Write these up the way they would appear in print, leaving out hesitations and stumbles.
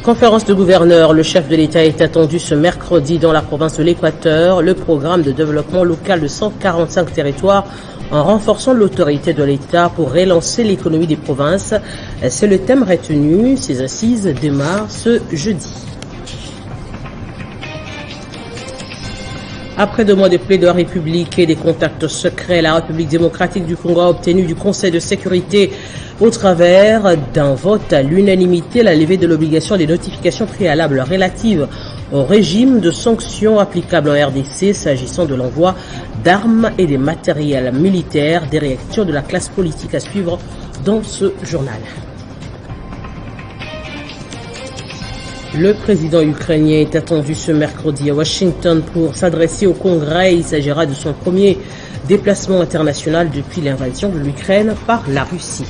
Conférence de gouverneurs, le chef de l'État est attendu ce mercredi dans la province de l'Équateur. Le programme de développement local de 145 territoires en renforçant l'autorité de l'État pour relancer l'économie des provinces. C'est le thème retenu. Ces assises démarrent ce jeudi. Après 2 mois de plaidoiries publiques et des contacts secrets, la République démocratique du Congo a obtenu du Conseil de sécurité au travers d'un vote à l'unanimité la levée de l'obligation des notifications préalables relatives au régime de sanctions applicables en RDC s'agissant de l'envoi d'armes et des matériels militaires, des réactions de la classe politique à suivre dans ce journal. Le président ukrainien est attendu ce mercredi à Washington pour s'adresser au Congrès. Il s'agira de son premier déplacement international depuis l'invasion de l'Ukraine par la Russie.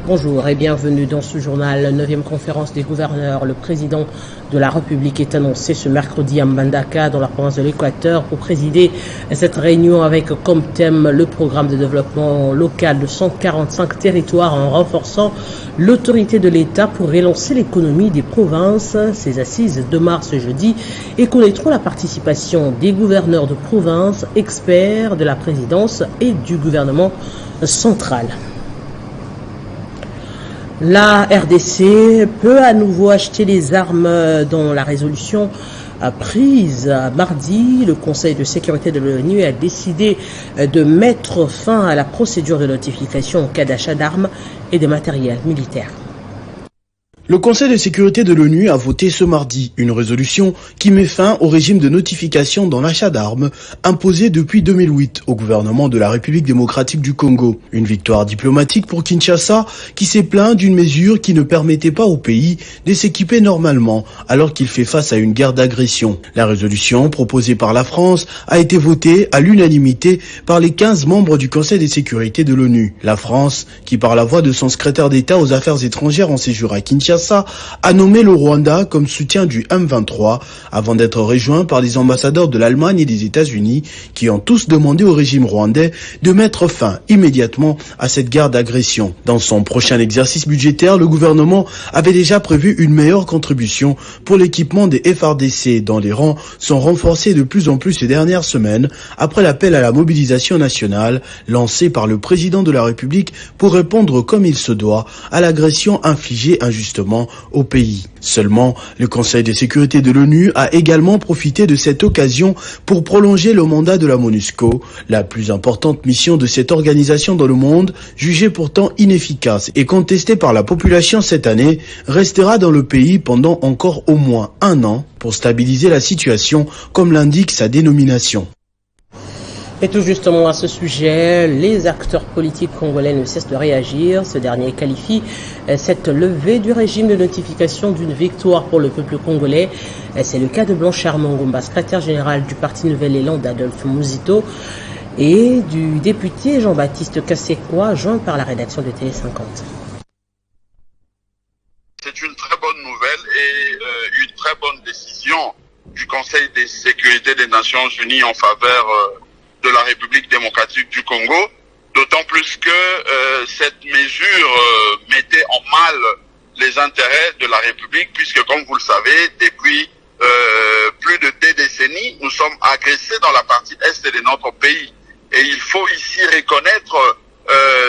Bonjour et bienvenue dans ce journal. 9e conférence des gouverneurs. Le président de la République est annoncé ce mercredi à Mbandaka dans la province de l'Équateur pour présider cette réunion avec comme thème le programme de développement local de 145 territoires en renforçant l'autorité de l'État pour relancer l'économie des provinces. Ces assises démarrent ce jeudi et connaîtront la participation des gouverneurs de province, experts de la présidence et du gouvernement central. La RDC peut à nouveau acheter des armes dans la résolution prise mardi. Le Conseil de sécurité de l'ONU a décidé de mettre fin à la procédure de notification en cas d'achat d'armes et de matériel militaire. Le Conseil de sécurité de l'ONU a voté ce mardi une résolution qui met fin au régime de notification dans l'achat d'armes imposé depuis 2008 au gouvernement de la République démocratique du Congo. Une victoire diplomatique pour Kinshasa qui s'est plaint d'une mesure qui ne permettait pas au pays de s'équiper normalement alors qu'il fait face à une guerre d'agression. La résolution proposée par la France a été votée à l'unanimité par les 15 membres du Conseil de sécurité de l'ONU. La France, qui par la voix de son secrétaire d'État aux affaires étrangères en séjour à Kinshasa, a nommé le Rwanda comme soutien du M23 avant d'être rejoint par les ambassadeurs de l'Allemagne et des États-Unis qui ont tous demandé au régime rwandais de mettre fin immédiatement à cette guerre d'agression. Dans son prochain exercice budgétaire, le gouvernement avait déjà prévu une meilleure contribution pour l'équipement des FARDC dont les rangs sont renforcés de plus en plus ces dernières semaines après l'appel à la mobilisation nationale lancé par le président de la République pour répondre comme il se doit à l'agression infligée injustement au pays. Seulement, le Conseil de sécurité de l'ONU a également profité de cette occasion pour prolonger le mandat de la MONUSCO, la plus importante mission de cette organisation dans le monde, jugée pourtant inefficace et contestée par la population cette année, restera dans le pays pendant encore au moins 1 an pour stabiliser la situation, comme l'indique sa dénomination. Et tout justement à ce sujet, les acteurs politiques congolais ne cessent de réagir. Ce dernier qualifie cette levée du régime de notification d'une victoire pour le peuple congolais. C'est le cas de Blanchard Mangomba, secrétaire général du Parti Nouvel Élan d'Adolphe Mouzito, et du député Jean-Baptiste Kassekwa, joint par la rédaction de Télé 50. C'est une très bonne nouvelle et une très bonne décision du Conseil de sécurité des Nations Unies en faveur de la République démocratique du Congo, d'autant plus que cette mesure mettait en mal les intérêts de la République, puisque comme vous le savez, depuis plus de 2 décennies, nous sommes agressés dans la partie est de notre pays. Et il faut ici reconnaître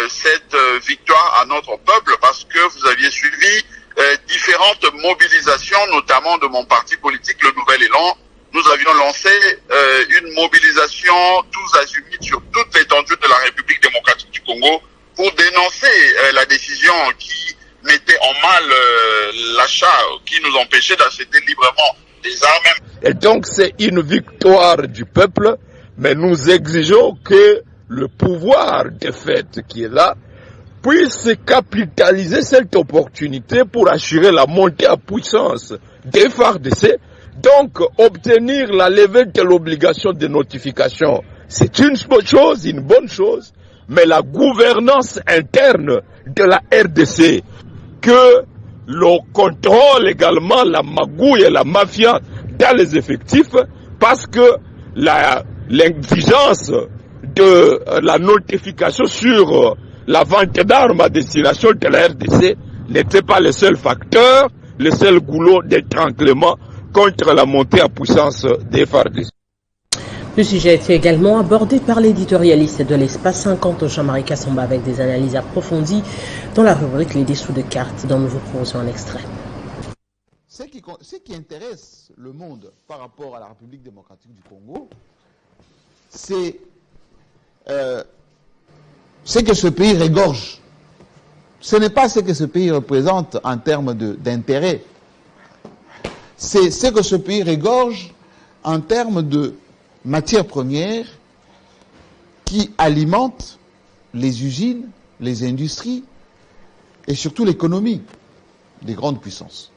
cette victoire à notre peuple, parce que vous aviez suivi différentes mobilisations, notamment de mon parti politique, le Nouvel Élan. Nous avions lancé une mobilisation tous azimuts sur toute l'étendue de la République démocratique du Congo pour dénoncer la décision qui mettait en mal l'achat, qui nous empêchait d'acheter librement des armes. Et donc c'est une victoire du peuple, mais nous exigeons que le pouvoir de fait qui est là puisse capitaliser cette opportunité pour assurer la montée en puissance des FARDC. Donc, obtenir la levée de l'obligation de notification, c'est une bonne chose, mais la gouvernance interne de la RDC, que l'on contrôle également la magouille et la mafia dans les effectifs, parce que l'exigence de la notification sur la vente d'armes à destination de la RDC n'était pas le seul facteur, le seul goulot d'étranglement contre la montée en puissance des FARDC. Le sujet a été également abordé par l'éditorialiste de l'Espace 50, Jean-Marie Kassamba, avec des analyses approfondies dans la rubrique Les dessous de cartes, dont nous vous proposons un extrait. Ce qui intéresse le monde par rapport à la République démocratique du Congo, c'est que ce pays régorge. Ce n'est pas ce que ce pays représente en termes d'intérêt. C'est ce que ce pays régorge en termes de matières premières qui alimentent les usines, les industries et surtout l'économie des grandes puissances.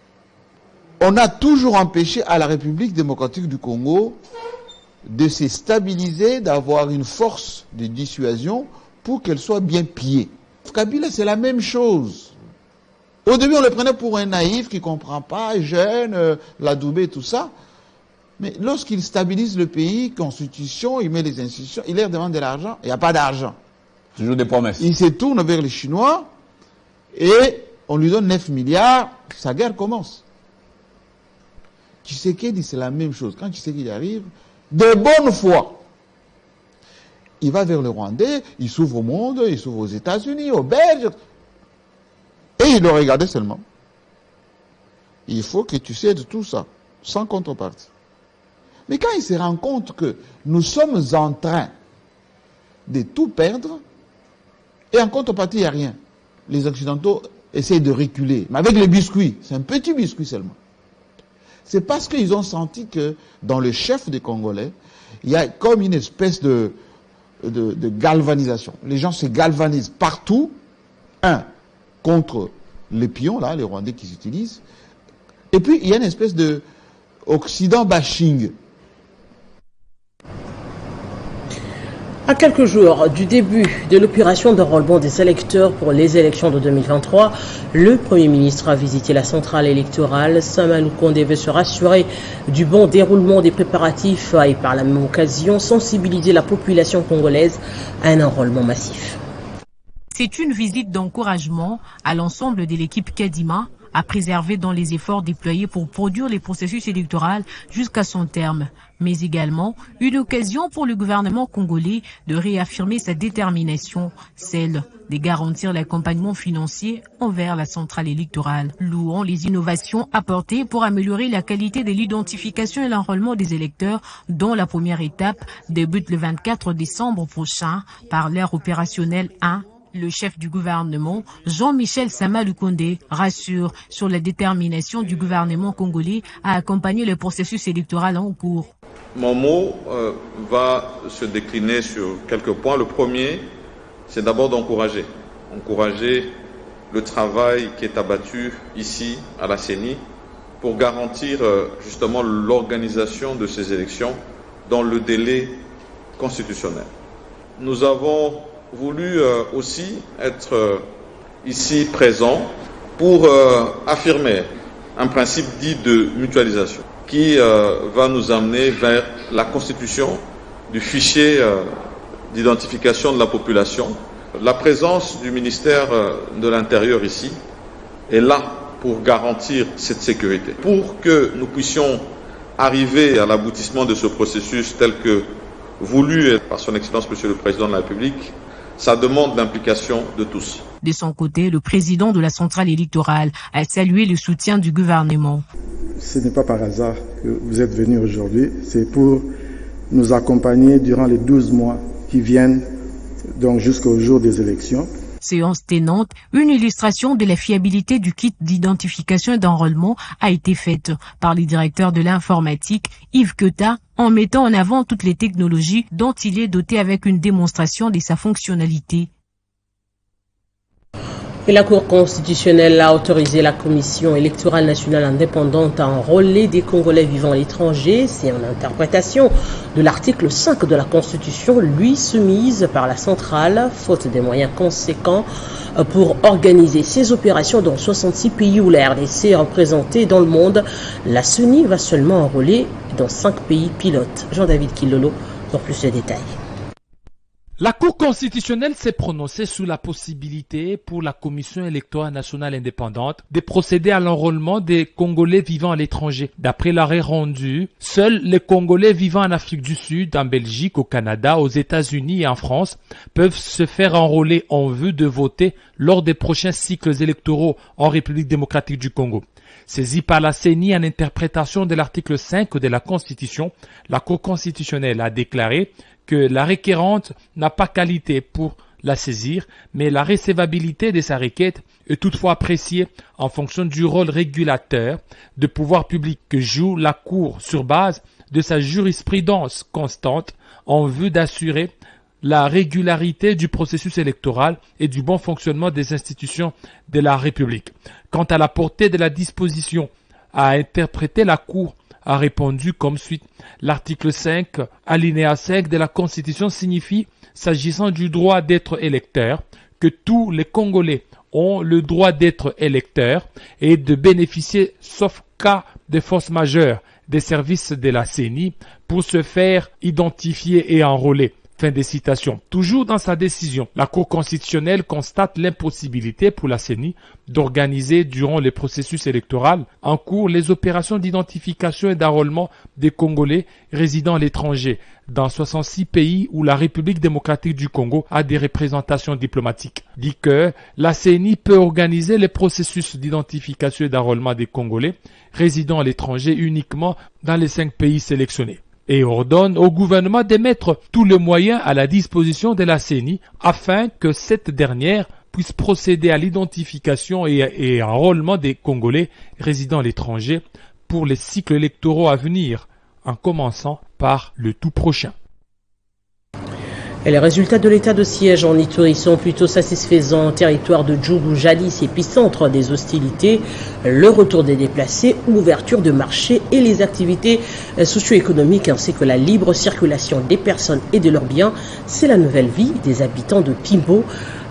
On a toujours empêché à la République démocratique du Congo de se stabiliser, d'avoir une force de dissuasion pour qu'elle soit bien pillée. Kabila, c'est la même chose. Au début, on le prenait pour un naïf qui ne comprend pas, jeune, la Doubé, tout ça. Mais lorsqu'il stabilise le pays, constitution, il met les institutions, il leur demande de l'argent, il n'y a pas d'argent. Toujours des promesses. Il se tourne vers les Chinois et on lui donne 9 milliards, sa guerre commence. Tshisekedi, c'est la même chose. Quand Tshisekedi arrive, de bonne foi, il va vers le Rwandais, il s'ouvre au monde, il s'ouvre aux États-Unis, aux Belges, et il le regardait seulement. Il faut que tu cèdes tout ça, sans contrepartie. Mais quand il se rend compte que nous sommes en train de tout perdre, et en contrepartie, il n'y a rien. Les Occidentaux essayent de reculer, mais avec les biscuits, c'est un petit biscuit seulement. C'est parce qu'ils ont senti que dans le chef des Congolais, il y a comme une espèce de galvanisation. Les gens se galvanisent partout, contre les pions, là, les Rwandais qu'ils utilisent, et puis il y a une espèce de Occident bashing. À quelques jours du début de l'opération d'enrôlement des électeurs pour les élections de 2023, le Premier ministre a visité la centrale électorale. Sama Lukonde veut se rassurer du bon déroulement des préparatifs et par la même occasion sensibiliser la population congolaise à un enrôlement massif. C'est une visite d'encouragement à l'ensemble de l'équipe Kadima à préserver dans les efforts déployés pour produire les processus électoraux jusqu'à son terme, mais également une occasion pour le gouvernement congolais de réaffirmer sa détermination, celle de garantir l'accompagnement financier envers la centrale électorale, louant les innovations apportées pour améliorer la qualité de l'identification et l'enrôlement des électeurs, dont la première étape débute le 24 décembre prochain par l'ère opérationnelle 1. Le chef du gouvernement, Jean-Michel Sama Lukonde, rassure sur la détermination du gouvernement congolais à accompagner le processus électoral en cours. Mon mot va se décliner sur quelques points. Le premier, c'est d'abord d'encourager le travail qui est abattu ici à la CENI pour garantir justement l'organisation de ces élections dans le délai constitutionnel. Nous avons voulu aussi être ici présent pour affirmer un principe dit de mutualisation qui va nous amener vers la constitution du fichier d'identification de la population. La présence du ministère de l'Intérieur ici est là pour garantir cette sécurité. Pour que nous puissions arriver à l'aboutissement de ce processus tel que voulu par son Excellence Monsieur le Président de la République, ça demande l'implication de tous. De son côté, le président de la centrale électorale a salué le soutien du gouvernement. Ce n'est pas par hasard que vous êtes venus aujourd'hui, c'est pour nous accompagner durant les 12 mois qui viennent, donc jusqu'au jour des élections. Séance tenante, une illustration de la fiabilité du kit d'identification et d'enrôlement a été faite par le directeur de l'informatique, Yves Keta, en mettant en avant toutes les technologies dont il est doté avec une démonstration de sa fonctionnalité. Et la Cour constitutionnelle a autorisé la Commission électorale nationale indépendante à enrôler des Congolais vivant à l'étranger. C'est en interprétation de l'article 5 de la Constitution, lui soumise par la centrale, faute des moyens conséquents pour organiser ces opérations dans 66 pays où la RDC est représentée dans le monde. La CENI va seulement enrôler dans 5 pays pilotes. Jean-David Kilolo pour plus de détails. La Cour constitutionnelle s'est prononcée sur la possibilité pour la Commission électorale nationale indépendante de procéder à l'enrôlement des Congolais vivant à l'étranger. D'après l'arrêt rendu, seuls les Congolais vivant en Afrique du Sud, en Belgique, au Canada, aux États-Unis et en France peuvent se faire enrôler en vue de voter lors des prochains cycles électoraux en République démocratique du Congo. Saisie par la CENI en interprétation de l'article 5 de la Constitution, la Cour constitutionnelle a déclaré que la requérante n'a pas qualité pour la saisir, mais la recevabilité de sa requête est toutefois appréciée en fonction du rôle régulateur de pouvoir public que joue la Cour sur base de sa jurisprudence constante en vue d'assurer la régularité du processus électoral et du bon fonctionnement des institutions de la République. Quant à la portée de la disposition à interpréter, la Cour a répondu comme suit. L'article 5, alinéa 5 de la Constitution signifie, s'agissant du droit d'être électeur, que tous les Congolais ont le droit d'être électeurs et de bénéficier, sauf cas de force majeure, des services de la CENI pour se faire identifier et enrôler. Fin de citation. Toujours dans sa décision, la Cour constitutionnelle constate l'impossibilité pour la CENI d'organiser durant le processus électoral en cours les opérations d'identification et d'enrôlement des Congolais résidant à l'étranger dans 66 pays où la République démocratique du Congo a des représentations diplomatiques. Dit que la CENI peut organiser les processus d'identification et d'enrôlement des Congolais résidant à l'étranger uniquement dans les 5 pays sélectionnés, et ordonne au gouvernement de mettre tous les moyens à la disposition de la CENI afin que cette dernière puisse procéder à l'identification et enrôlement des Congolais résidant à l'étranger pour les cycles électoraux à venir, en commençant par le tout prochain. Et les résultats de l'état de siège en Ituri sont plutôt satisfaisants. Territoire de Djougou, jadis épicentre des hostilités, le retour des déplacés, l'ouverture de marchés et les activités socio-économiques ainsi que la libre circulation des personnes et de leurs biens, c'est la nouvelle vie des habitants de Pimbo.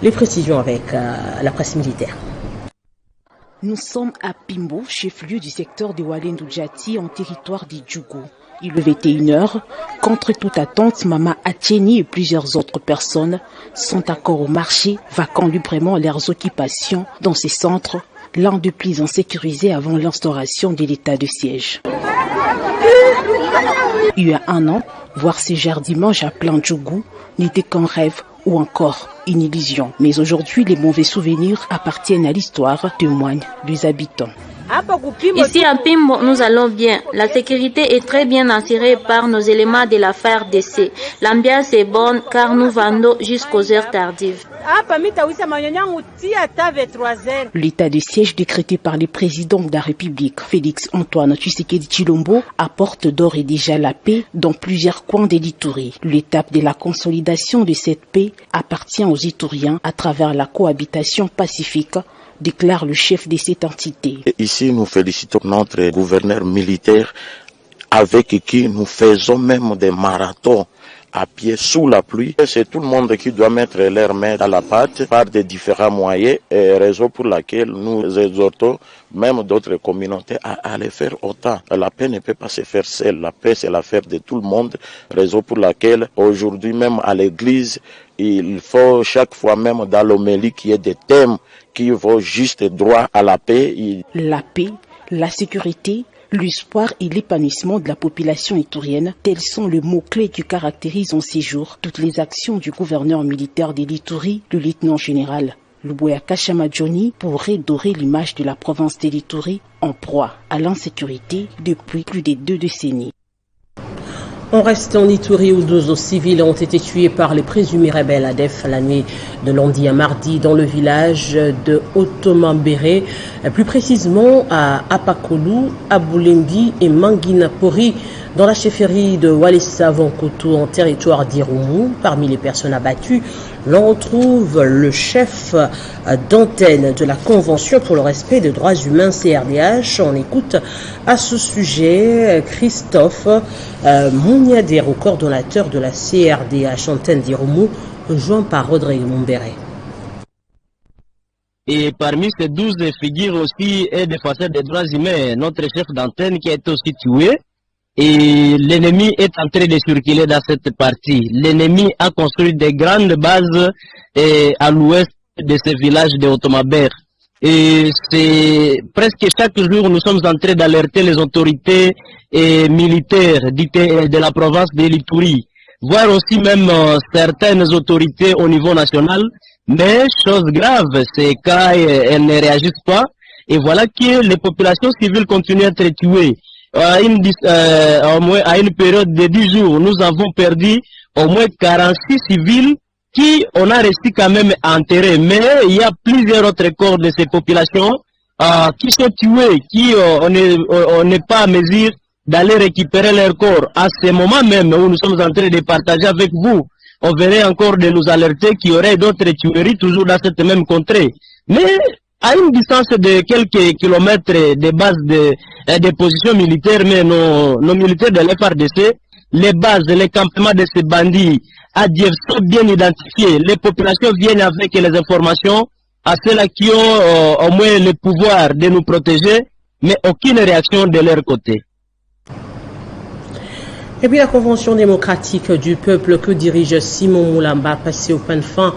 Les précisions avec la presse militaire. Nous sommes à Pimbo, chef-lieu du secteur de Walendu-Djati en territoire de Djougou. Il est 21h. Contre toute attente, Mama Atieni et plusieurs autres personnes sont encore au marché, vaquant librement leurs occupations dans ces centres, l'un des plus insécurisés avant l'instauration de l'état de siège. Il y a un an, voir ces jardins dimanche à plein Djougou n'était qu'un rêve ou encore une illusion. Mais aujourd'hui, les mauvais souvenirs appartiennent à l'histoire, témoignent les habitants. Ici à Pimbo, nous allons bien. La sécurité est très bien assurée par nos éléments de la FARDC. L'ambiance est bonne car nous vendons jusqu'aux heures tardives. L'état de siège décrété par le président de la République, Félix Antoine Tshisekedi Tshilombo, apporte d'ores et déjà la paix dans plusieurs coins de l'Ituri. L'étape de la consolidation de cette paix appartient aux Ituriens à travers la cohabitation pacifique, déclare le chef de cette entité. Ici, nous félicitons notre gouverneur militaire avec qui nous faisons même des marathons à pied sous la pluie. C'est tout le monde qui doit mettre leurs mains dans la pâte par des différents moyens, et raison pour laquelle nous exhortons même d'autres communautés à le faire autant. La paix ne peut pas se faire seule. La paix, c'est l'affaire de tout le monde, raison pour laquelle aujourd'hui même à l'église, il faut chaque fois même dans l'homélie qu'il y ait des thèmes qui vont juste droit à la paix. La paix, la sécurité, l'espoir et l'épanouissement de la population iturienne, tels sont les mots-clés qui caractérisent en ces jours toutes les actions du gouverneur militaire de l'Ituri, le lieutenant général Luboya Kashama Johnny, pour redorer l'image de la province de l'Ituri en proie à l'insécurité depuis plus de 2 décennies. On reste en Ituri où 12 civils ont été tués par les présumés rebelles ADF la nuit de lundi à mardi dans le village de Otomambere, plus précisément à Apakolu, Aboulendi et Manguinapori, dans la chefferie de Walesa Vankoto en territoire d'Irumu. Parmi les personnes abattues, l'on retrouve le chef d'antenne de la Convention pour le respect des droits humains CRDH. On écoute à ce sujet Christophe Mouniadero, coordonnateur de la CRDH antenne d'Irumu, joint par Rodrigue Mumbere. Et parmi ces 12 figures aussi est défenseur des droits humains, notre chef d'antenne qui a été aussi tué. et l'ennemi est en train de circuler dans cette partie. L'ennemi a construit des grandes bases à l'ouest de ce village de Otomaber. Et c'est presque chaque jour nous sommes en train d'alerter les autorités militaires de la province de l'Ituri, voire aussi même certaines autorités au niveau national. Mais chose grave, c'est quand elles ne réagissent pas. Et voilà que les populations civiles continuent à être tuées. À une période de 10 jours, nous avons perdu au moins 46 civils qui on a réussi quand même à enterrer. Mais il y a plusieurs autres corps de ces populations qui sont tués, on n'est pas à mesure d'aller récupérer leurs corps. À ce moment même où nous sommes en train de partager avec vous, on verrait encore de nous alerter qu'il y aurait d'autres tueries toujours dans cette même contrée. Mais à une distance de quelques kilomètres des bases des positions militaires, mais nos militaires de l'FRDC, les bases, les campements de ces bandits à Diev sont bien identifiés. Les populations viennent avec les informations à ceux-là qui ont au moins le pouvoir de nous protéger, mais aucune réaction de leur côté. Et puis la Convention démocratique du peuple que dirige Simon Moulamba a passé au point de fin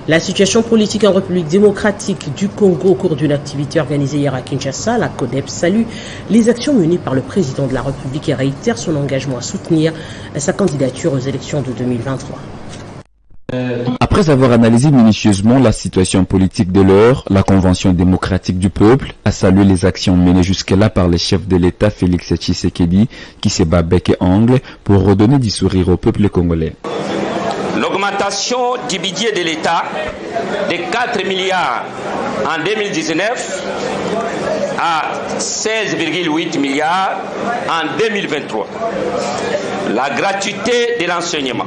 la situation politique en République démocratique du Congo au cours d'une activité organisée hier à Kinshasa. La CODEP salue les actions menées par le président de la République et réitère son engagement à soutenir sa candidature aux élections de 2023. Après avoir analysé minutieusement la situation politique de l'heure, la Convention démocratique du peuple a salué les actions menées jusque-là par le chef de l'État Félix Tshisekedi qui se bat bec et ongle pour redonner du sourire au peuple congolais. L'augmentation du budget de l'État de 4 milliards en 2019 à 16,8 milliards en 2023. La gratuité de l'enseignement,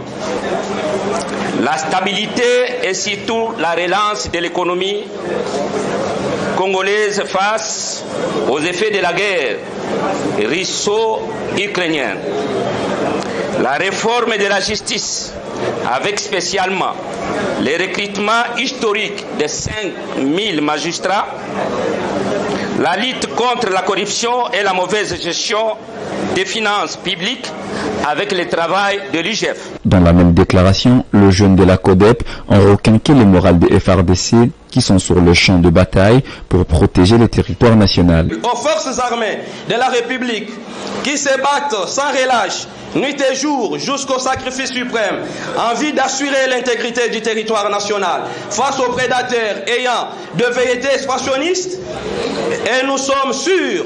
la stabilité et surtout la relance de l'économie congolaise face aux effets de la guerre russo-ukrainienne. La réforme de la justice, avec spécialement les recrutements historiques de 5000 magistrats, la lutte contre la corruption et la mauvaise gestion des finances publiques avec le travail de l'IGF. Dans la même déclaration, le jeune de la CODEP a requinqué le moral des FRDC qui sont sur le champ de bataille pour protéger le territoire national. Aux forces armées de la République qui se battent sans relâche, nuit et jour, jusqu'au sacrifice suprême, en vue d'assurer l'intégrité du territoire national face aux prédateurs ayant de velléités expansionnistes, et nous sommes sûrs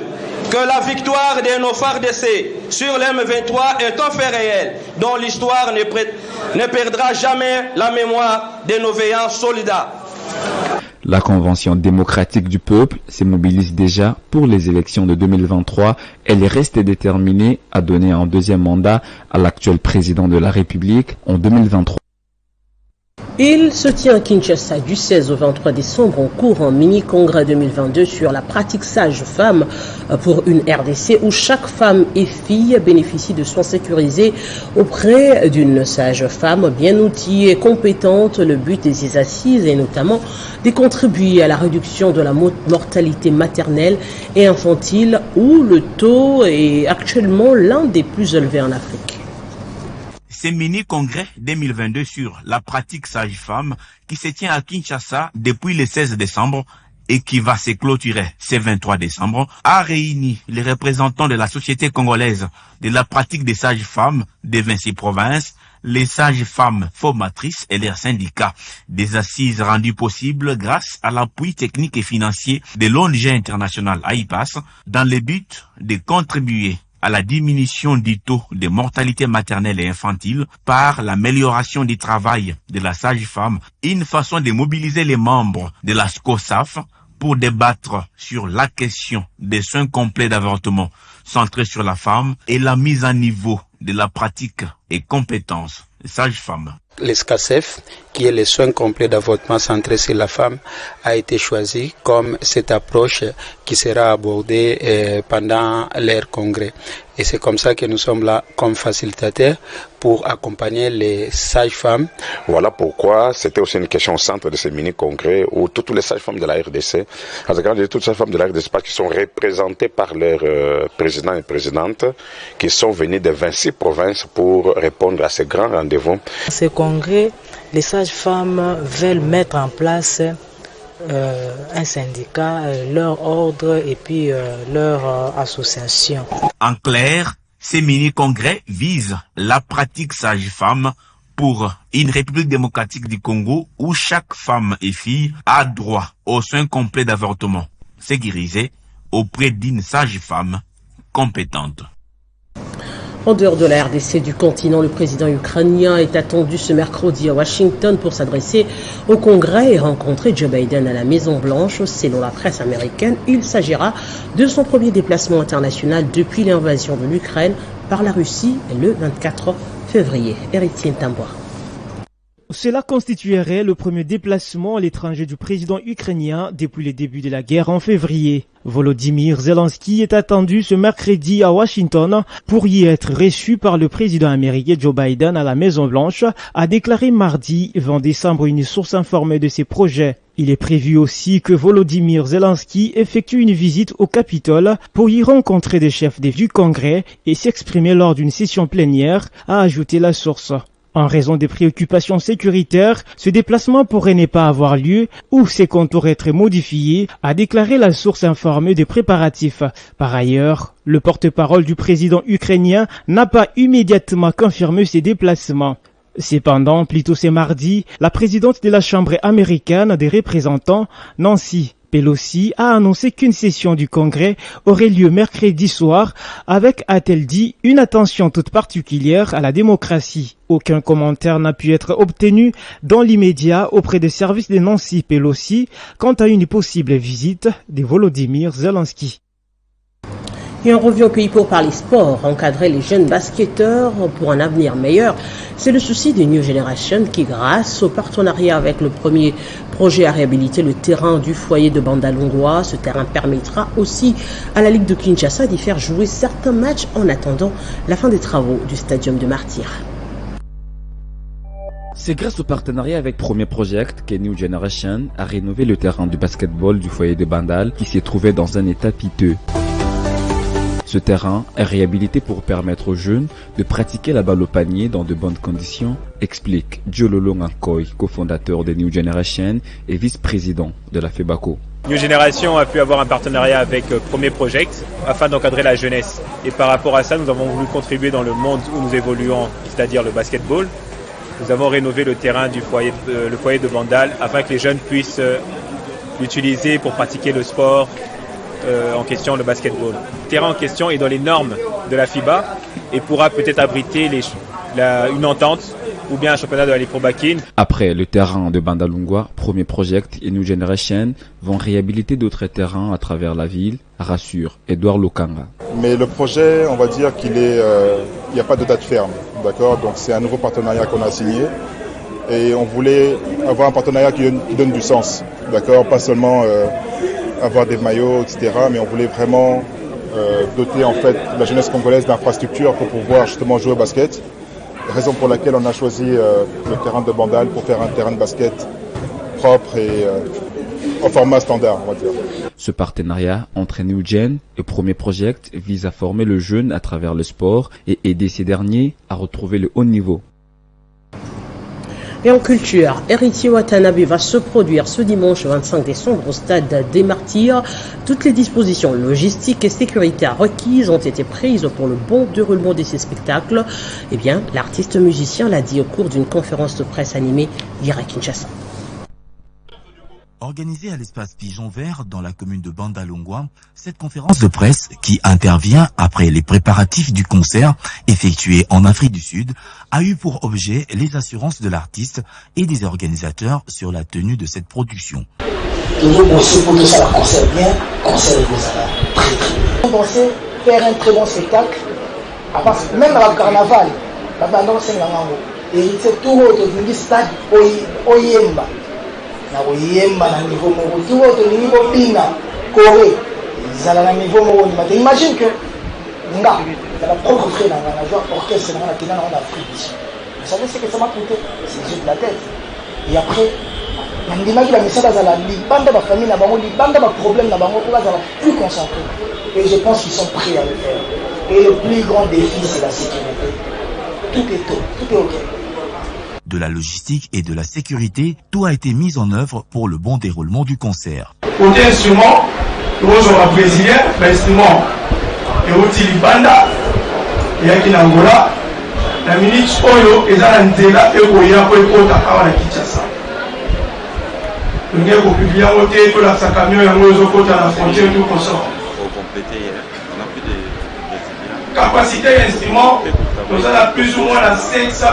que la victoire de nos FARDC sur l'M23 est un fait réel dont l'histoire ne perdra jamais la mémoire de nos veillants soldats. La Convention démocratique du peuple se mobilise déjà pour les élections de 2023. Elle reste déterminée à donner un deuxième mandat à l'actuel président de la République en 2023. Il se tient à Kinshasa du 16 au 23 décembre en cours un mini-congrès 2022 sur la pratique sage-femme pour une RDC où chaque femme et fille bénéficie de soins sécurisés auprès d'une sage-femme bien outillée et compétente. Le but de ces assises est notamment de contribuer à la réduction de la mortalité maternelle et infantile où le taux est actuellement l'un des plus élevés en Afrique. Ce mini-congrès 2022 sur la pratique sage-femme qui se tient à Kinshasa depuis le 16 décembre et qui va se clôturer ce 23 décembre, a réuni les représentants de la société congolaise de la pratique des sages-femmes de 26 provinces, les sages-femmes formatrices et leurs syndicats. Des assises rendues possibles grâce à l'appui technique et financier de l'ONG internationale AIPAS dans le but de contribuer à la diminution du taux de mortalité maternelle et infantile par l'amélioration du travail de la sage-femme, une façon de mobiliser les membres de la SCOSAF pour débattre sur la question des soins complets d'avortement centrés sur la femme et la mise à niveau de la pratique et compétences des sages-femmes. l'ESCACEF, qui est le soin complet d'avortement centré sur la femme, a été choisi comme cette approche qui sera abordée pendant leur congrès. Et c'est comme ça que nous sommes là comme facilitateurs pour accompagner les sages-femmes. Voilà pourquoi c'était aussi une question au centre de ce mini-congrès où toutes les sages-femmes de la RDC, toutes les sages-femmes de la RDC qui sont représentées par leurs présidents et présidentes, qui sont venus de 26 provinces pour répondre à ce grand rendez-vous. Ce congrès, les sages-femmes veulent mettre en place un syndicat, leur ordre et puis leur association. En clair, ces mini-congrès visent la pratique sage-femme pour une République démocratique du Congo où chaque femme et fille a droit au soin complet d'avortement sécurisé auprès d'une sage-femme compétente. En dehors de la RDC du continent, le président ukrainien est attendu ce mercredi à Washington pour s'adresser au Congrès et rencontrer Joe Biden à la Maison-Blanche. Selon la presse américaine, il s'agira de son premier déplacement international depuis l'invasion de l'Ukraine par la Russie le 24 février. Héritier Ntamboa. Cela constituerait le premier déplacement à l'étranger du président ukrainien depuis le début de la guerre en février. Volodymyr Zelensky est attendu ce mercredi à Washington pour y être reçu par le président américain Joe Biden à la Maison-Blanche, a déclaré mardi 20 décembre une source informée de ses projets. Il est prévu aussi que Volodymyr Zelensky effectue une visite au Capitole pour y rencontrer des chefs du Congrès et s'exprimer lors d'une session plénière, a ajouté la source. En raison des préoccupations sécuritaires, ce déplacement pourrait ne pas avoir lieu ou ses contours être modifiés, a déclaré la source informée des préparatifs. Par ailleurs, le porte-parole du président ukrainien n'a pas immédiatement confirmé ces déplacements. Cependant, plus tôt ce mardi, la présidente de la Chambre américaine des représentants, Nancy Pelosi, a annoncé qu'une session du Congrès aurait lieu mercredi soir avec, a-t-elle dit, une attention toute particulière à la démocratie. Aucun commentaire n'a pu être obtenu dans l'immédiat auprès des services de Nancy Pelosi quant à une possible visite de Volodymyr Zelensky. Et on revient au pays pour parler sport, encadrer les jeunes basketteurs pour un avenir meilleur. C'est le souci des New Generation qui, grâce au partenariat avec le premier projet à réhabiliter le terrain du foyer de Bandalungwa, ce terrain permettra aussi à la Ligue de Kinshasa d'y faire jouer certains matchs en attendant la fin des travaux du stadium de Martyrs. C'est grâce au partenariat avec Premier Project que New Generation a rénové le terrain du basketball du foyer de Bandal qui s'est trouvé dans un état piteux. Ce terrain est réhabilité pour permettre aux jeunes de pratiquer la balle au panier dans de bonnes conditions, explique Jololo Ngankoy, cofondateur de New Generation et vice-président de la FEBACO. New Generation a pu avoir un partenariat avec Premier Project afin d'encadrer la jeunesse. Et par rapport à ça, nous avons voulu contribuer dans le monde où nous évoluons, c'est-à-dire le basketball. Nous avons rénové le terrain du foyer, le foyer de Bandal afin que les jeunes puissent l'utiliser pour pratiquer le sport en question, le basketball. Le terrain en question est dans les normes de la FIBA et pourra peut-être abriter une entente ou bien un championnat de l'Afro-Bakin. Après le terrain de Bandalungwa, Premier Project et New Generation vont réhabiliter d'autres terrains à travers la ville, rassure Edouard Lokanga. Mais le projet, on va dire qu'il est, il n'y a pas de date ferme, d'accord. Donc c'est un nouveau partenariat qu'on a signé et on voulait avoir un partenariat qui donne du sens, d'accord. Pas seulement avoir des maillots, etc. Mais on voulait vraiment doter en fait la jeunesse congolaise d'infrastructures pour pouvoir justement jouer au basket. Raison pour laquelle on a choisi le terrain de Bandal pour faire un terrain de basket propre et en format standard, on va dire. Ce partenariat entre New Gen et Premier Project vise à former le jeune à travers le sport et aider ces derniers à retrouver le haut niveau. Et en culture, Héritier Watanabe va se produire ce dimanche 25 décembre au stade des Martyrs. Toutes les dispositions logistiques et sécuritaires requises ont été prises pour le bon déroulement de ces spectacles. Eh bien, l'artiste musicien l'a dit au cours d'une conférence de presse animée hier à Kinshasa. Organisée à l'espace Pigeon Vert dans la commune de Bandalungwa, cette conférence de presse qui intervient après les préparatifs du concert effectué en Afrique du Sud a eu pour objet les assurances de l'artiste et des organisateurs sur la tenue de cette production. Toujours bosser pour que ça concert bien, concert vous bosser, faire un très bon spectacle, même à la carnaval, la bande c'est héritier tout tolingi stade oyemba na oyemba na niveau moko tout tolingi kobina Corée ezala na niveau moko ndima te imagine que nga la propre frère dans la joueur orchestre dans la finale en Afrique. Vous savez ce que ça m'a coûté? C'est les yeux de la tête. Et après, on m'a dit la mission dans la libanda de famille, la libanda de problème, la banque plus concentré. Et je pense qu'ils sont prêts à le faire. Et le plus grand défi, c'est la sécurité. Tout est OK. De la logistique et de la sécurité, tout a été mis en œuvre pour le bon déroulement du concert. Côté instrument, nous sommes brésilien, l'instrument est au Libanda. Et à Kinangola, la ministre Oyo est à l'Antela et au Yako et au Takawa na Kinshasa. Nous avons publié un côté pour la camion et un autre côté à la frontière tout consort. Pour compléter, on a plus de capacité d'instrument, nous avons plus ou moins 500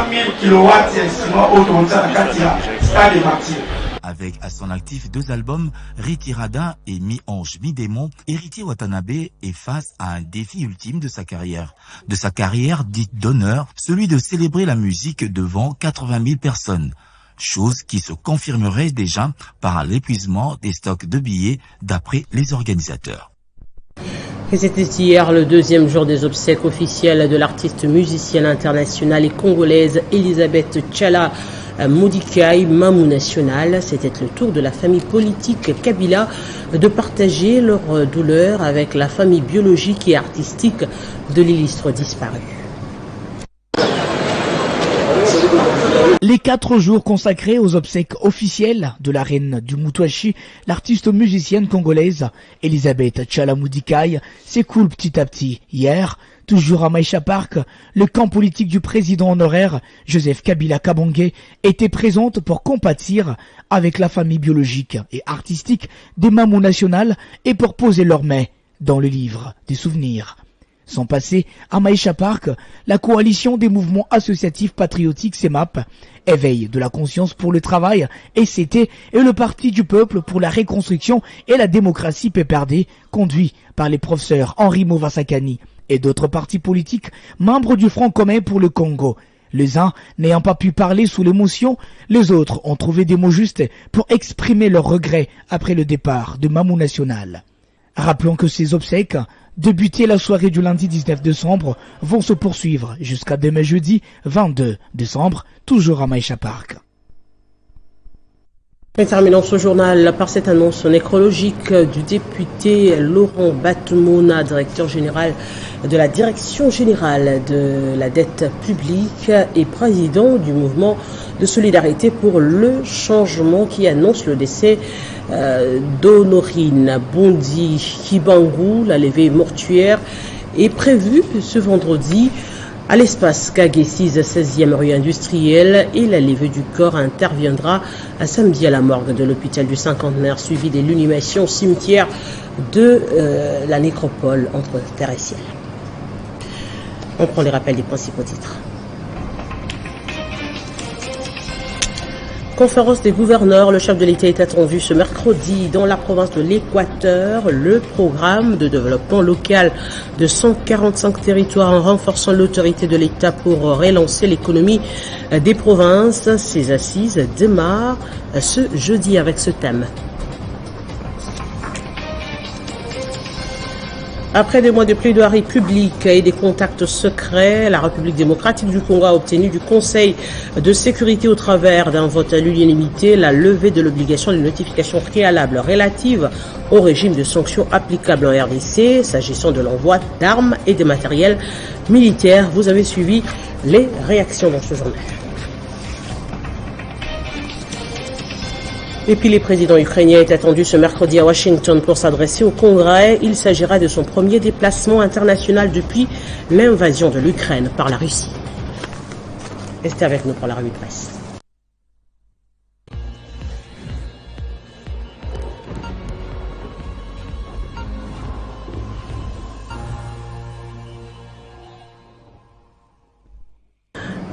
000 kW d'instruments autour de la Katia, stade des martyrs. Avec à son actif 2 albums, Riki Rada et Mi-Ange Mi-Démon, Héritier Watanabe est face à un défi ultime de sa carrière. De sa carrière dite d'honneur, celui de célébrer la musique devant 80 000 personnes. Chose qui se confirmerait déjà par l'épuisement des stocks de billets d'après les organisateurs. Et c'était hier le deuxième jour des obsèques officielles de l'artiste musicienne internationale et congolaise Elisabeth Tchala Modikai, Mamou National. C'était le tour de la famille politique Kabila de partager leur douleur avec la famille biologique et artistique de l'illustre disparu. Les 4 jours consacrés aux obsèques officielles de la reine du Mutwashi, l'artiste musicienne congolaise Elisabeth Tchala Modikai s'écoulent petit à petit. Hier, toujours à Maïcha Park, le camp politique du président honoraire Joseph Kabila Kabange était présente pour compatir avec la famille biologique et artistique des Mamou National et pour poser leurs mains dans le livre des souvenirs. Sans passer à Maïcha Park, la coalition des mouvements associatifs patriotiques CEMAP, Éveil de la conscience pour le travail, ECT, et le Parti du peuple pour la reconstruction et la démocratie PPRD, conduit par les professeurs Henri Movasakani et d'autres partis politiques membres du Front commun pour le Congo. Les uns n'ayant pas pu parler sous l'émotion, les autres ont trouvé des mots justes pour exprimer leurs regrets après le départ de Mamou National. Rappelons que ces obsèques, débutées la soirée du lundi 19 décembre, vont se poursuivre jusqu'à demain jeudi 22 décembre, toujours à Maïcha Park. Et terminons ce journal par cette annonce nécrologique du député Laurent Batoumona, directeur général de la Direction générale de la dette publique et président du mouvement de solidarité pour le changement, qui annonce le décès d'Honorine Bondi Kibangu. La levée mortuaire est prévue ce vendredi à l'espace Kagessis, 16e rue industrielle, et la levée du corps interviendra à samedi à la morgue de l'hôpital du Cinquantenaire, suivi de l'inhumation cimetière de la nécropole entre terre et ciel. On prend les rappels des principaux titres. Conférence des gouverneurs, le chef de l'État est attendu ce mercredi dans la province de l'Équateur. Le programme de développement local de 145 territoires en renforçant l'autorité de l'État pour relancer l'économie des provinces. Ces assises démarrent ce jeudi avec ce thème. Après des mois de plaidoirie publique et des contacts secrets, la République démocratique du Congo a obtenu du Conseil de sécurité au travers d'un vote à l'unanimité la levée de l'obligation de notification préalable relative au régime de sanctions applicable en RDC, s'agissant de l'envoi d'armes et de matériel militaire. Vous avez suivi les réactions dans ce journal. Et puis le président ukrainien est attendu ce mercredi à Washington pour s'adresser au Congrès. Il s'agira de son premier déplacement international depuis l'invasion de l'Ukraine par la Russie. Restez avec nous pour la revue de presse.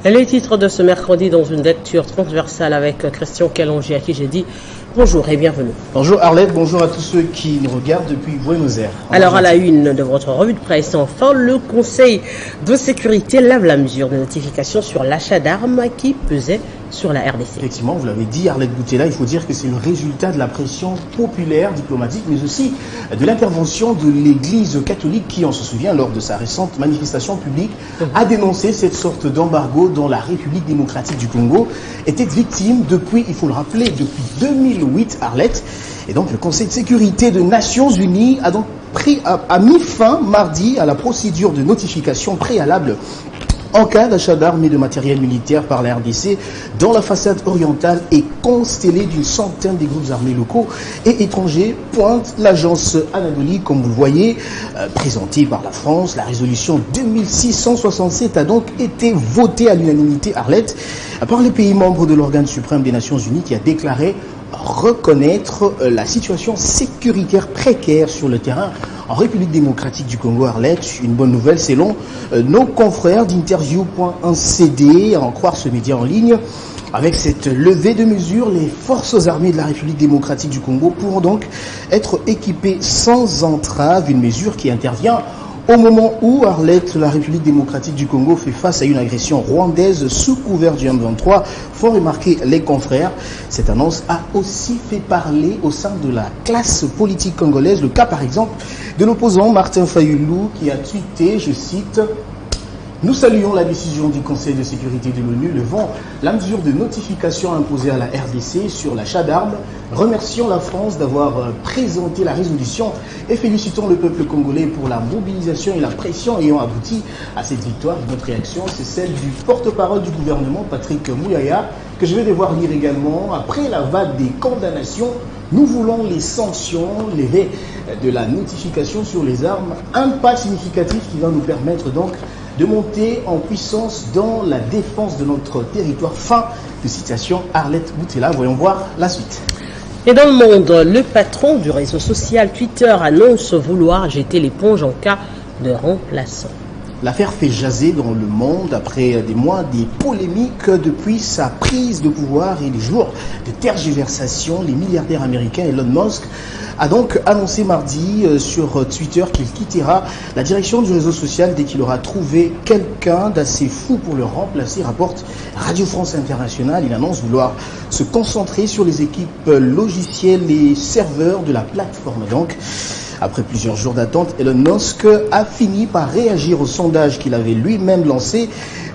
Les titres de ce mercredi dans une lecture transversale avec Christian Calongi, à qui j'ai dit bonjour et bienvenue. Bonjour Arlette, bonjour à tous ceux qui nous regardent depuis Buenos Aires. Alors à la une de votre revue de presse, enfin, le Conseil de sécurité lève la mesure de notification sur l'achat d'armes qui pesait sur la RDC. Effectivement, vous l'avez dit, Arlette Boutella, il faut dire que c'est le résultat de la pression populaire, diplomatique, mais aussi de l'intervention de l'Église catholique qui, on se souvient, lors de sa récente manifestation publique, a dénoncé cette sorte d'embargo dont la République démocratique du Congo était victime depuis, il faut le rappeler, depuis 2008, Arlette. Et donc le Conseil de sécurité des Nations Unies a donc mis fin mardi à la procédure de notification préalable en cas d'achat d'armes et de matériel militaire par la RDC, dont la façade orientale est constellée d'une centaine de groupes armés locaux et étrangers, pointe l'agence Anadoli, comme vous le voyez, présentée par la France. La résolution 2667 a donc été votée à l'unanimité, Arlette, par les pays membres de l'organe suprême des Nations Unies qui a déclaré reconnaître la situation sécuritaire précaire sur le terrain en République démocratique du Congo, Arlette. Une bonne nouvelle selon nos confrères d'interview.cd, à en croire ce média en ligne. Avec cette levée de mesures, les forces armées de la République démocratique du Congo pourront donc être équipées sans entrave, une mesure qui intervient au moment où, Arlette, la République démocratique du Congo fait face à une agression rwandaise sous couvert du M23, font remarquer les confrères. Cette annonce a aussi fait parler au sein de la classe politique congolaise. Le cas, par exemple, de l'opposant Martin Fayulu qui a tweeté, je cite, « Nous saluons la décision du Conseil de sécurité de l'ONU levant la mesure de notification imposée à la RDC sur l'achat d'armes. Remercions la France d'avoir présenté la résolution et félicitons le peuple congolais pour la mobilisation et la pression ayant abouti à cette victoire. » Notre réaction, c'est celle du porte-parole du gouvernement, Patrick Mouyaya, que je vais devoir lire également. Après la vague des condamnations, nous voulons les sanctions levées de la notification sur les armes. Un pas significatif qui va nous permettre donc de monter en puissance dans la défense de notre territoire. Fin de citation, Arlette Boutella. Voyons voir la suite. Et dans le monde, le patron du réseau social Twitter annonce vouloir jeter l'éponge en cas de remplaçant. L'affaire fait jaser dans le monde après des mois des polémiques depuis sa prise de pouvoir et des jours de tergiversation. Les milliardaires américains Elon Musk a donc annoncé mardi sur Twitter qu'il quittera la direction du réseau social dès qu'il aura trouvé quelqu'un d'assez fou pour le remplacer, rapporte Radio France Internationale. Il annonce vouloir se concentrer sur les équipes logicielles et serveurs de la plateforme. Donc, après plusieurs jours d'attente, Elon Musk a fini par réagir au sondage qu'il avait lui-même lancé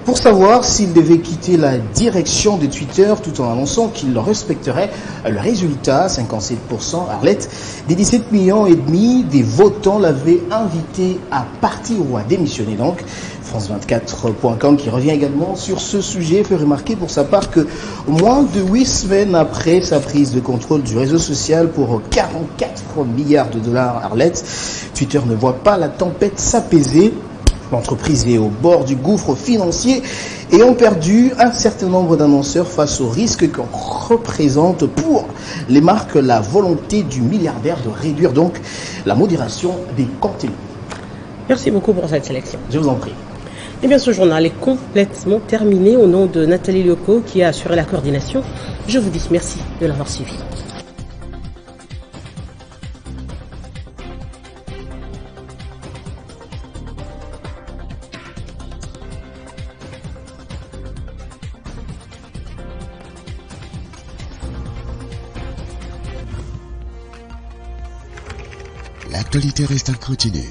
pour savoir s'il devait quitter la direction de Twitter tout en annonçant qu'il respecterait le résultat. 57%, Arlette, des 17 millions et demi des votants l'avaient invité à partir ou à démissionner. Donc, France24.com qui revient également sur ce sujet fait remarquer pour sa part que moins de 8 semaines après sa prise de contrôle du réseau social pour 44 milliards de dollars, Arlette, Twitter ne voit pas la tempête s'apaiser. L'entreprise est au bord du gouffre financier et ont perdu un certain nombre d'annonceurs face au risque qu'on représente pour les marques la volonté du milliardaire de réduire donc la modération des contenus. Merci beaucoup pour cette sélection. Je vous en prie. Eh bien, ce journal est complètement terminé. Au nom de Nathalie Leco qui a assuré la coordination, je vous dis merci de l'avoir suivi. L'actualité reste à scrutiner.